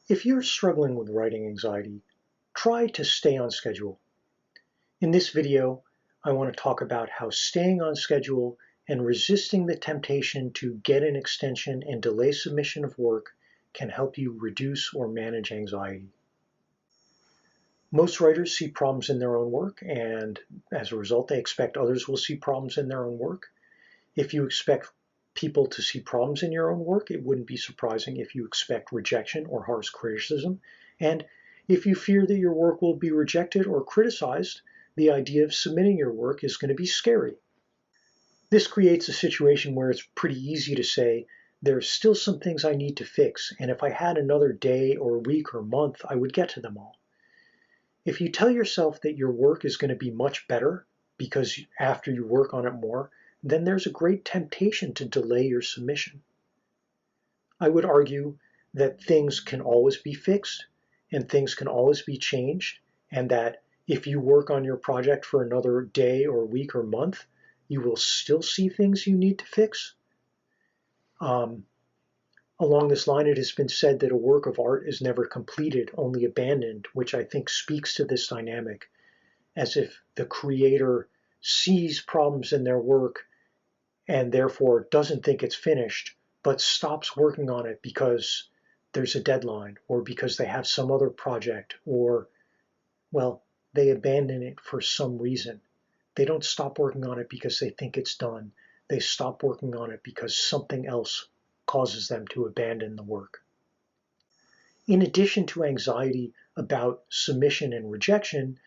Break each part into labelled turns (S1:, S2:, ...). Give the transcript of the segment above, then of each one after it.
S1: If you're struggling with writing anxiety, try to stay on schedule. In this video, I want to talk about how staying on schedule and resisting the temptation to get an extension and delay submission of work can help you reduce or manage anxiety. Most writers see problems in their own work, and as a result, they expect others will see problems in their own work. If you expect people to see problems in your own work, it wouldn't be surprising if you expect rejection or harsh criticism. And if you fear that your work will be rejected or criticized, the idea of submitting your work is going to be scary. This creates a situation where it's pretty easy to say, there's still some things I need to fix, and if I had another day or week or month, I would get to them all. If you tell yourself that your work is going to be much better because after you work on it more, then there's a great temptation to delay your submission. I would argue that things can always be fixed and things can always be changed, and that if you work on your project for another day or week or month, you will still see things you need to fix. Along this line, it has been said that a work of art is never completed, only abandoned, which I think speaks to this dynamic, as if the creator sees problems in their work and therefore doesn't think it's finished, but stops working on it because there's a deadline or because they have some other project or, well, they abandon it for some reason. They don't stop working on it because they think it's done. They stop working on it because something else causes them to abandon the work. In addition to anxiety about submission and rejection,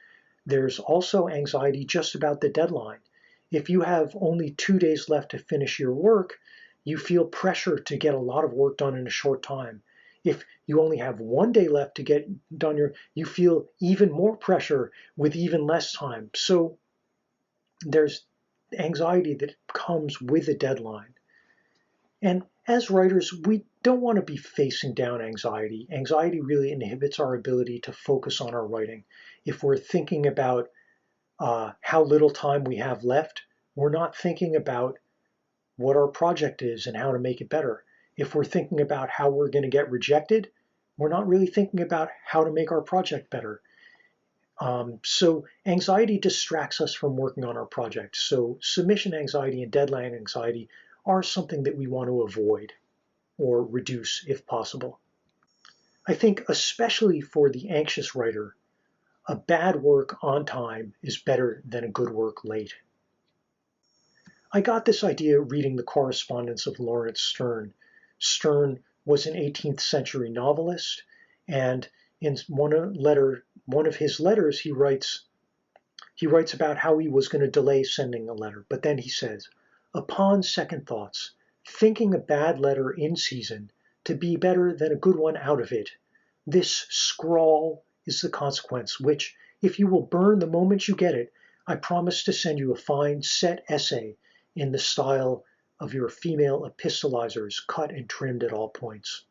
S1: there's also anxiety just about the deadline. If you have only 2 days left to finish your work, you feel pressure to get a lot of work done in a short time. If you only have 1 day left to get done, you feel even more pressure with even less time. So there's anxiety that comes with a deadline. And as writers, we don't want to be facing down anxiety. Anxiety really inhibits our ability to focus on our writing. If we're thinking about how little time we have left, we're not thinking about what our project is and how to make it better. If we're thinking about how we're going to get rejected, we're not really thinking about how to make our project better. So anxiety distracts us from working on our project. So submission anxiety and deadline anxiety are something that we want to avoid or reduce if possible. I think especially for the anxious writer, a bad work on time is better than a good work late. I got this idea reading the correspondence of Lawrence Sterne. Sterne was an 18th century novelist, and in one of his letters, he writes about how he was going to delay sending a letter. But then he says, upon second thoughts, thinking a bad letter in season to be better than a good one out of it, this scrawl is the consequence, which, if you will burn the moment you get it, I promise to send you a fine set essay in the style of your female epistolizers, cut and trimmed at all points.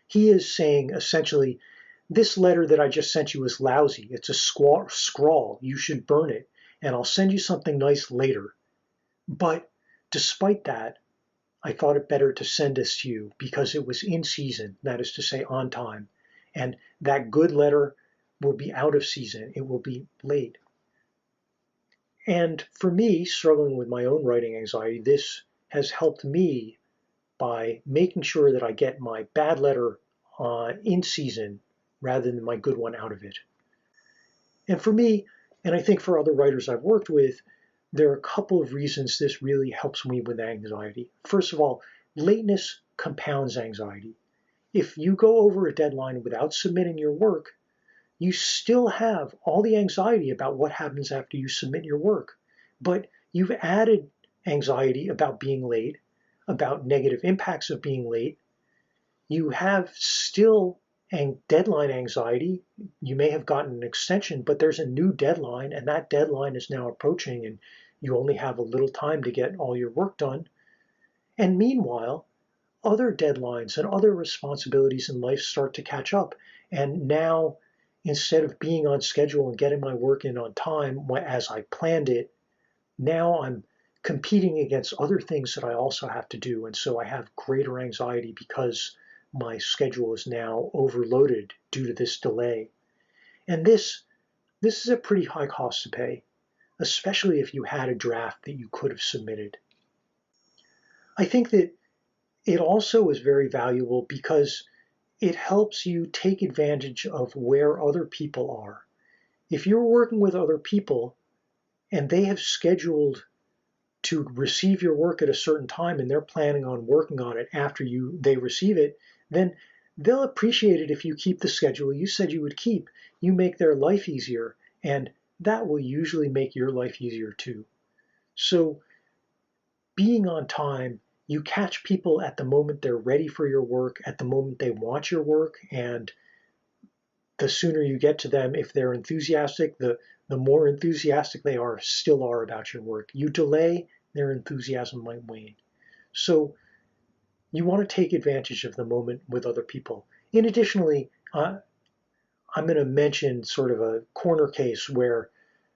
S1: He is saying, essentially, this letter that I just sent you is lousy. It's a scrawl. You should burn it, and I'll send you something nice later. But despite that, I thought it better to send this to you because it was in season, that is to say, on time. And that good letter will be out of season. It will be late. And for me, struggling with my own writing anxiety, this has helped me by making sure that I get my bad letter in season rather than my good one out of it. And for me, and I think for other writers I've worked with, there are a couple of reasons this really helps me with anxiety. First of all, lateness compounds anxiety. If you go over a deadline without submitting your work, you still have all the anxiety about what happens after you submit your work. But you've added anxiety about being late, about negative impacts of being late. You have still deadline anxiety. You may have gotten an extension, but there's a new deadline, and that deadline is now approaching, and you only have a little time to get all your work done. And meanwhile, other deadlines and other responsibilities in life start to catch up. And now, instead of being on schedule and getting my work in on time as I planned it, now I'm competing against other things that I also have to do. And so I have greater anxiety because my schedule is now overloaded due to this delay. And this is a pretty high cost to pay, especially if you had a draft that you could have submitted. I think that it also is very valuable because it helps you take advantage of where other people are. If you're working with other people and they have scheduled to receive your work at a certain time and they're planning on working on it after they receive it, then they'll appreciate it if you keep the schedule you said you would keep. You make their life easier, and that will usually make your life easier too. So being on time, you catch people at the moment they're ready for your work, at the moment they want your work, and the sooner you get to them, if they're enthusiastic, the more enthusiastic they still are about your work. You delay, their enthusiasm might wane. So you want to take advantage of the moment with other people. In additionally, I'm going to mention sort of a corner case where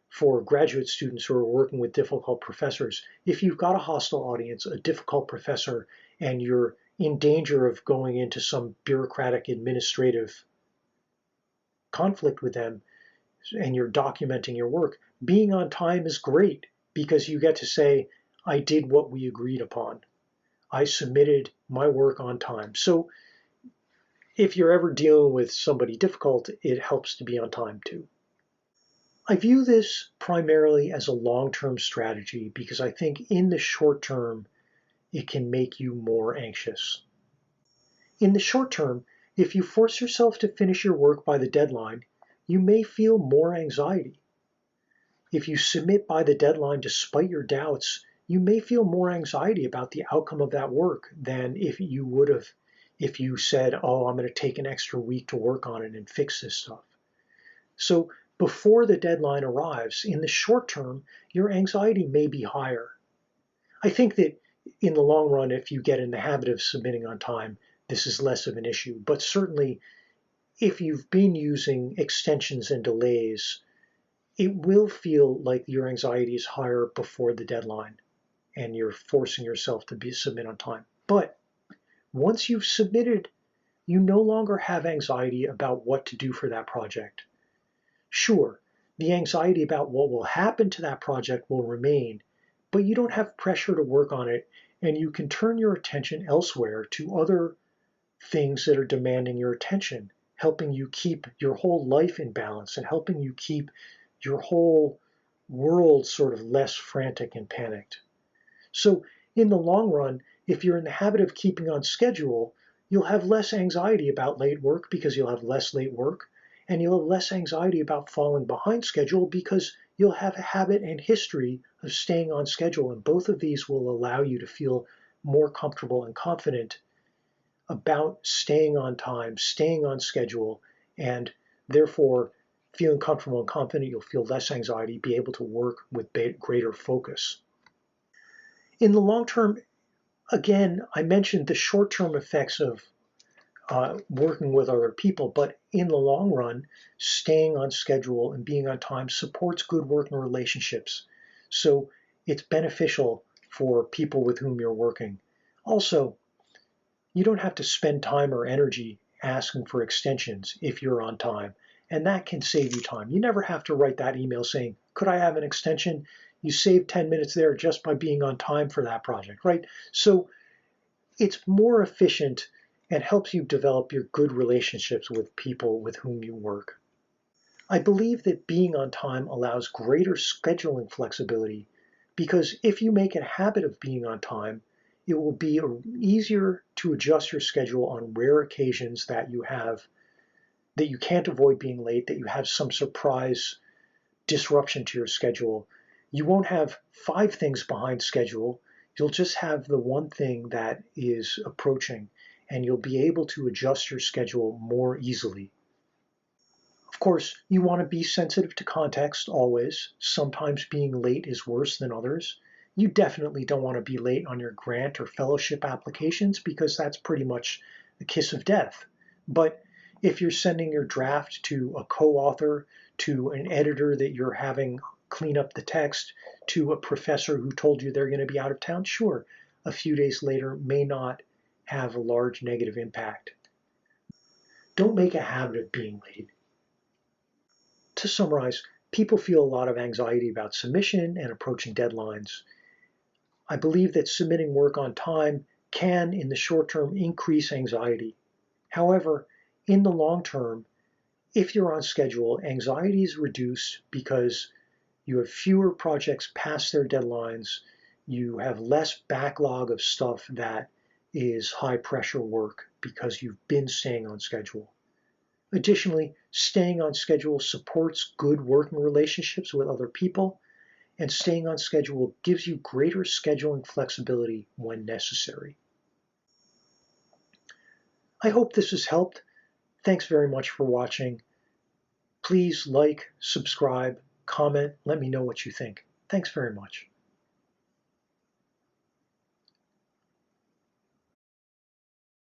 S1: for graduate students who are working with difficult professors, if you've got a hostile audience, a difficult professor, and you're in danger of going into some bureaucratic administrative conflict with them, and you're documenting your work, being on time is great because you get to say, I did what we agreed upon. I submitted my work on time. So if you're ever dealing with somebody difficult, it helps to be on time too. I view this primarily as a long-term strategy because I think in the short term, it can make you more anxious. In the short term, if you force yourself to finish your work by the deadline, you may feel more anxiety. If you submit by the deadline despite your doubts, you may feel more anxiety about the outcome of that work than if you would have if you said, oh, I'm going to take an extra week to work on it and fix this stuff. So before the deadline arrives, in the short term, your anxiety may be higher. I think that in the long run, if you get in the habit of submitting on time, this is less of an issue. But certainly, if you've been using extensions and delays, it will feel like your anxiety is higher before the deadline and you're forcing yourself to submit on time. But once you've submitted, you no longer have anxiety about what to do for that project. Sure, the anxiety about what will happen to that project will remain, but you don't have pressure to work on it, and you can turn your attention elsewhere to other things that are demanding your attention, helping you keep your whole life in balance and helping you keep your whole world sort of less frantic and panicked. So in the long run, if you're in the habit of keeping on schedule, you'll have less anxiety about late work because you'll have less late work, and you'll have less anxiety about falling behind schedule because you'll have a habit and history of staying on schedule, and both of these will allow you to feel more comfortable and confident about staying on time, staying on schedule, and therefore feeling comfortable and confident, you'll feel less anxiety, be able to work with greater focus. In the long term, again, I mentioned the short-term effects of working with other people, but in the long run, staying on schedule and being on time supports good working relationships. So it's beneficial for people with whom you're working. Also, you don't have to spend time or energy asking for extensions if you're on time, and that can save you time. You never have to write that email saying, could I have an extension? You save 10 minutes there just by being on time for that project, right? So it's more efficient and helps you develop your good relationships with people with whom you work. I believe that being on time allows greater scheduling flexibility because if you make a habit of being on time, it will be easier to adjust your schedule on rare occasions that you can't avoid being late, that you have some surprise disruption to your schedule. You won't have 5 things behind schedule. You'll just have the one thing that is approaching, and you'll be able to adjust your schedule more easily. Of course, you want to be sensitive to context always. Sometimes being late is worse than others. You definitely don't want to be late on your grant or fellowship applications because that's pretty much the kiss of death. But if you're sending your draft to a co-author, to an editor that you're having clean up the text, to a professor who told you they're going to be out of town, sure, a few days later may not have a large negative impact. Don't make a habit of being late. To summarize, people feel a lot of anxiety about submission and approaching deadlines. I believe that submitting work on time can, in the short term, increase anxiety. However, in the long term, if you're on schedule, anxiety is reduced because you have fewer projects past their deadlines, you have less backlog of stuff that is high pressure work because you've been staying on schedule. Additionally, staying on schedule supports good working relationships with other people, and staying on schedule gives you greater scheduling flexibility when necessary. I hope this has helped. Thanks very much for watching. Please like, subscribe, comment, let me know what you think. Thanks very much.